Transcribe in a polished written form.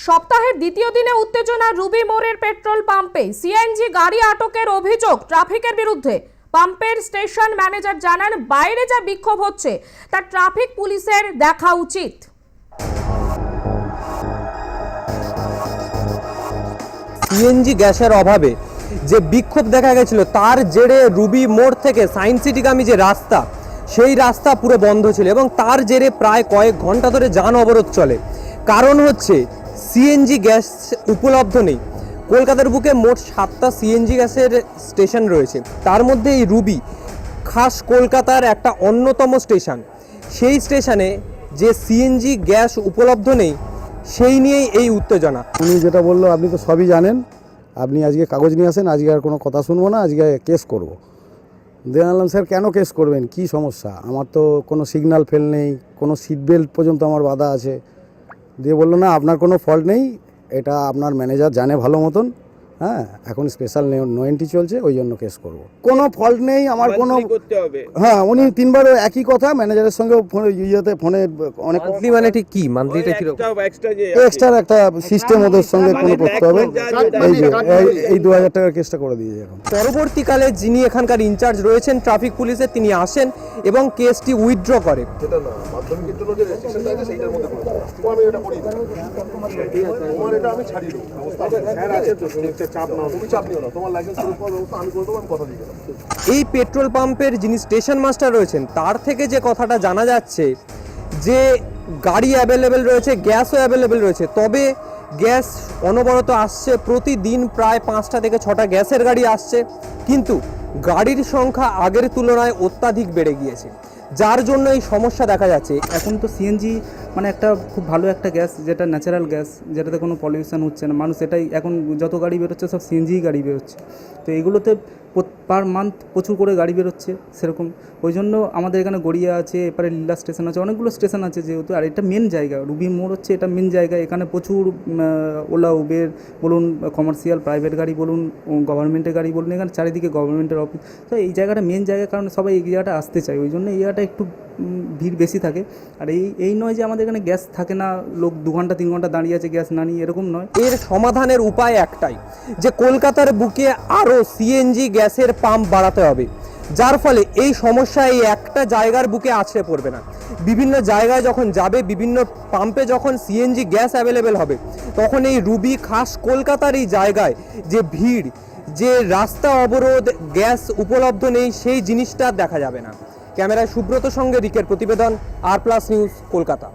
সপ্তাহের দ্বিতীয় দিনে উত্তেজনা রুবি মোড়ের পেট্রোল পাম্পে সিএনজি গাড়ি আটকের অভিযোগ ট্রাফিকের বিরুদ্ধে। পাম্পের স্টেশন ম্যানেজার জানান, বাইরে যা বিক্ষোভ হচ্ছে তা ট্রাফিক পুলিশের দেখা উচিত। সিএনজি গ্যাসের অভাবে যে বিক্ষোভ দেখা গেছিল তার জেরে রুবি মোড় থেকে সায়েন্স সিটিগামী যে রাস্তা, সেই রাস্তা পুরো বন্ধ ছিল এবং তার জেরে প্রায় কয়েক ঘন্টা ধরে যান অবরোধ চলে। কারণ হচ্ছে সিএনজি গ্যাস উপলব্ধ নেই। কলকাতার বুকে মোট 7টা সিএনজি গ্যাসের স্টেশন রয়েছে, তার মধ্যে এই রুবি খাস কলকাতার একটা অন্যতম স্টেশন। সেই স্টেশনে যে সিএনজি গ্যাস উপলব্ধ নেই, সেই নিয়েই এই উত্তেজনা। উনি যেটা বললো আপনি তো সবই জানেন, আপনি আজকে কাগজ নিয়ে আসেন, আজকে আর কোনো কথা শুনবো না, আজকে কেস করব। দিয়ে আনলাম, স্যার কেন কেস করবেন, কি সমস্যা? আমার তো কোনো সিগন্যাল ফেল নেই, কোনো সিট বেল্ট পর্যন্ত আমার বাধা আছে। দিয়ে বললো না, আপনার কোনো ফল্ট নেই, এটা আপনার ম্যানেজার জানে ভালো মতন। হ্যাঁ, এখন স্পেশাল নো এন্ট্রি চলছে, ওই জন্য কেস করব। কোনো ফল্ট নেই আমার কোনো। হ্যাঁ, উনি 3বার একই কথা ম্যানেজারের সঙ্গে ফোনে ফোনে অনেক। মানে ঠিক কি মান্থলিটা কি এক্সট্রা একটা সিস্টেম ওদের সঙ্গে কোনো করতে হবে। এই 2000 টাকার কেসটা করে দিয়েছে এখন। পরবর্তীকালে যিনি এখানকার ইনচার্জ রয়েছেন ট্রাফিক পুলিশের, তিনি আসেন এবং কেসটি উইথড্র করে। যেটা না মাধ্যমিকের জন্য যে রেজিস্ট্রেশনটা আছে সেইটার মধ্যে করে দাও। আমি এটা করি না, তোমার এটা আমি ছাড়িয়ে দেবো। স্যার আছে তো, চাপ নাও, তুমি চাপ নিও না, তোমার লাইসেন্স প্রুফ করার ব্যবস্থা আমি করে দেবো, আমি কথা দিয়ে গেলাম। এই পেট্রোল পাম্পের যিনি স্টেশন মাস্টার রয়েছেন তার থেকে যে কথাটা জানা যাচ্ছে যে গাড়ি অ্যাভেলেবেল রয়েছে, গ্যাসও অ্যাভেলেবেল রয়েছে, তবে গ্যাস অনবরত আসছে, প্রতিদিন প্রায় 5টা থেকে 6টা গ্যাসের গাড়ি আসছে, কিন্তু গাড়ির সংখ্যা আগের তুলনায় অত্যাধিক বেড়ে গিয়েছে, যার জন্য এই সমস্যা দেখা যাচ্ছে। এখন তো সিএনজি মানে একটা খুব ভালো একটা গ্যাস, যেটা ন্যাচারাল গ্যাস, যেটাতে কোনো পলিউশন হচ্ছে না। মানুষ এটাই এখন যত গাড়ি বেরোচ্ছে সব সিএনজিই গাড়ি বেরোচ্ছে, তো এগুলোতে পার মান্থ প্রচুর করে গাড়ি বেরোচ্ছে সেরকম। ওই জন্য আমাদের এখানে গড়িয়া আছে, এপারে লীলা স্টেশন আছে, অনেকগুলো স্টেশন আছে যেহেতু। আর এটা মেন জায়গা, রুবি মোড় হচ্ছে এটা মেন জায়গা। এখানে প্রচুর ওলা উবের বলুন, কমার্শিয়াল প্রাইভেট গাড়ি বলুন, গভর্নমেন্টের গাড়ি বলুন, এখানে চারিদিকে গভর্নমেন্টের অফিস। তো এই জায়গাটা মেন জায়গা, কারণ সবাই এই জায়গাটা আসতে চায়, ওই জন্য এই জায়গাটা একটু ভিড় বেশি থাকে। আর এই নয় যে আমাদের এখানে গ্যাস থাকে না, লোক 2 ঘন্টা 3 ঘন্টা দাঁড়িয়ে আছে গ্যাস না নিয়ে, এরকম নয়। এর সমাধানের উপায় একটাই, যে কলকাতার বুকে আরও সিএনজি গ্যাসের পাম্প বাড়াতে হবে, যার ফলে এই সমস্যা এই একটা জায়গার বুকে আছড়ে পড়বে না। বিভিন্ন জায়গায় যখন যাবে, বিভিন্ন পাম্পে যখন সিএনজি গ্যাস অ্যাভেলেবেল হবে, তখন এই রুবি খাস কলকাতার এই জায়গায় যে ভিড়, যে রাস্তা অবরোধ, গ্যাস উপলব্ধ নেই, সেই জিনিসটা দেখা যাবে না। ক্যামেরায় সুব্রত সঙ্গে রিকের প্রতিবেদন, আর প্লাস নিউজ, কলকাতা।